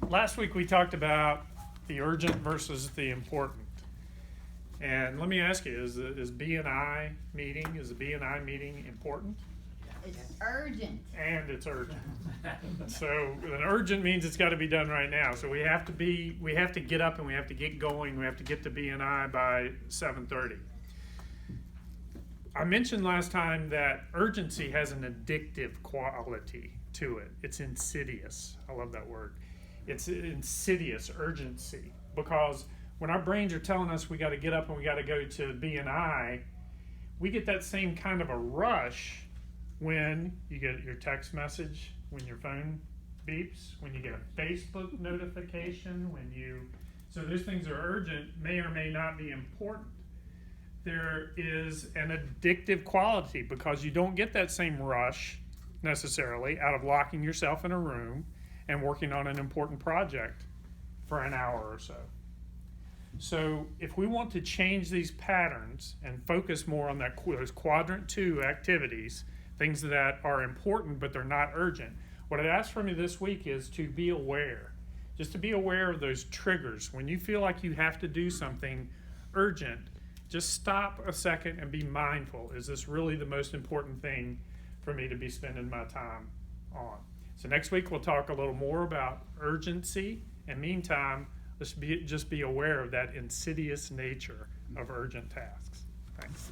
Last week we talked about the urgent versus the important. And let me ask you, is the B&I meeting important? It's urgent. And it's urgent. So an urgent means it's got to be done right now. So we have to get up and we have to get going. We have to get to B&I by 7:30. I mentioned last time that urgency has an addictive quality to it. It's insidious. I love that word. It's insidious urgency, because when our brains are telling us we got to get up and we got to go to B&I, we get that same kind of a rush when you get your text message, when your phone beeps, when you get a Facebook notification, so those things are urgent, may or may not be important. There is an addictive quality because you don't get that same rush necessarily out of locking yourself in a room and working on an important project for an hour or so. So if we want to change these patterns and focus more on those quadrant 2 activities, things that are important but they're not urgent, what I'd ask from you this week is to be aware. Just to be aware of those triggers. When you feel like you have to do something urgent, just stop a second and be mindful. Is this really the most important thing for me to be spending my time on? So next week we'll talk a little more about urgency. And meantime, let's just be aware of that insidious nature of urgent tasks. Thanks.